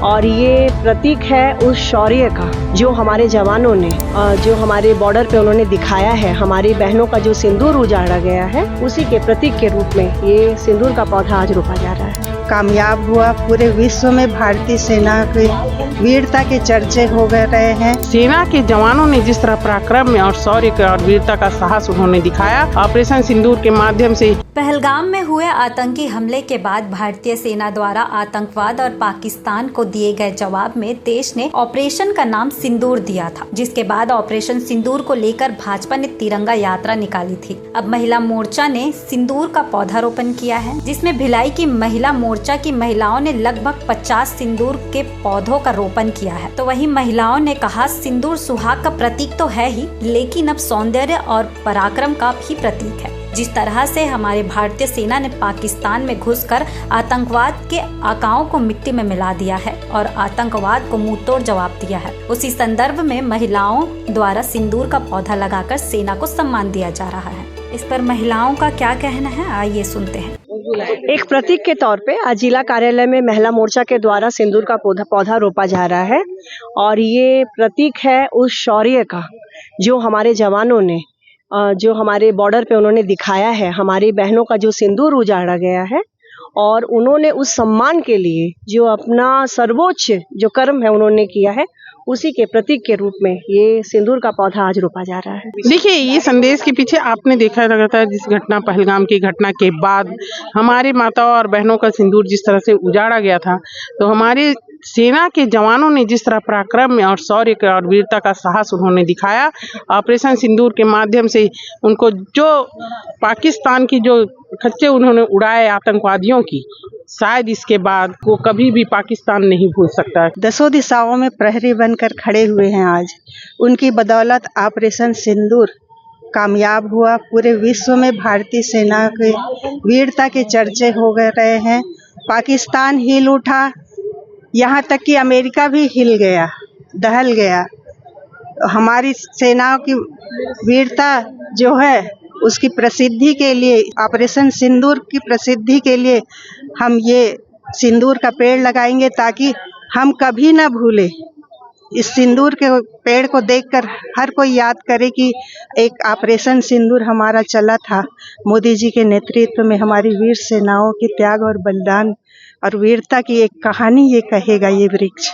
और ये प्रतीक है उस शौर्य का जो हमारे जवानों ने जो हमारे बॉर्डर पे उन्होंने दिखाया है। हमारी बहनों का जो सिंदूर उजाड़ा गया है, उसी के प्रतीक के रूप में ये सिंदूर का पौधा आज रोपा जा रहा है। कामयाब हुआ। पूरे विश्व में भारतीय सेना की वीरता के चर्चे हो रहे हैं। सेना के जवानों ने जिस तरह पराक्रम में और शौर्य और वीरता का साहस उन्होंने दिखाया, ऑपरेशन सिंदूर के माध्यम से। पहलगाम में हुए आतंकी हमले के बाद भारतीय सेना द्वारा आतंकवाद और पाकिस्तान को दिए गए जवाब में देश ने ऑपरेशन का नाम सिंदूर दिया था, जिसके बाद ऑपरेशन सिंदूर को लेकर भाजपा ने तिरंगा यात्रा निकाली थी। अब महिला मोर्चा ने सिंदूर का पौधारोपण किया है, जिसमें भिलाई की महिला मोर्चा की महिलाओं ने लगभग 50 सिंदूर के पौधों का रोपण किया है। तो वहीं महिलाओं ने कहा, सिंदूर सुहाग का प्रतीक तो है ही, लेकिन अब सौंदर्य और पराक्रम का भी प्रतीक है। जिस तरह से हमारे भारतीय सेना ने पाकिस्तान में घुसकर आतंकवाद के आकाओं को मिट्टी में मिला दिया है और आतंकवाद को मुंहतोड़ जवाब दिया है, उसी संदर्भ में महिलाओं द्वारा सिंदूर का पौधा लगाकर सेना को सम्मान दिया जा रहा है। इस पर महिलाओं का क्या कहना है, आइए सुनते हैं। एक प्रतीक के तौर पे आज जिला कार्यालय में महिला मोर्चा के द्वारा सिंदूर का पौधा रोपा जा रहा है और ये प्रतीक है उस शौर्य का जो हमारे जवानों ने जो हमारे बॉर्डर पे उन्होंने दिखाया है। हमारी बहनों का जो सिंदूर उजाड़ा गया है और उन्होंने उस सम्मान के लिए जो अपना सर्वोच्च जो कर्म है उन्होंने किया है, उसी के प्रतीक के रूप में ये सिंदूर का पौधा आज रोपा जा रहा है। देखिए, ये संदेश के पीछे आपने देखा लगातार जिस घटना पहलगाम की घटना के बाद हमारी माताओं और बहनों का सिंदूर जिस तरह से उजाड़ा गया था, तो हमारे सेना के जवानों ने जिस तरह पराक्रम में और शौर्य और वीरता का साहस उन्होंने दिखाया, ऑपरेशन सिंदूर के माध्यम से उनको जो पाकिस्तान की जो खच्चे उन्होंने उड़ाए आतंकवादियों की, शायद इसके बाद वो कभी भी पाकिस्तान नहीं भूल सकता है। दसों दिशाओं में प्रहरी बनकर खड़े हुए हैं आज। उनकी बदौलत ऑपरेशन सिंदूर कामयाब हुआ। पूरे विश्व में भारतीय सेना के वीरता के चर्चे हो रहे हैं। पाकिस्तान हिल उठा, यहाँ तक कि अमेरिका भी हिल गया, दहल गया। हमारी सेनाओं की वीरता जो है उसकी प्रसिद्धि के लिए, ऑपरेशन सिंदूर की प्रसिद्धि के लिए हम ये सिंदूर का पेड़ लगाएंगे ताकि हम कभी ना भूलें। इस सिंदूर के पेड़ को देखकर हर कोई याद करे कि एक ऑपरेशन सिंदूर हमारा चला था। मोदी जी के नेतृत्व में हमारी वीर सेनाओं के त्याग और बलिदान और वीरता की एक कहानी ये कहेगा ये वृक्ष।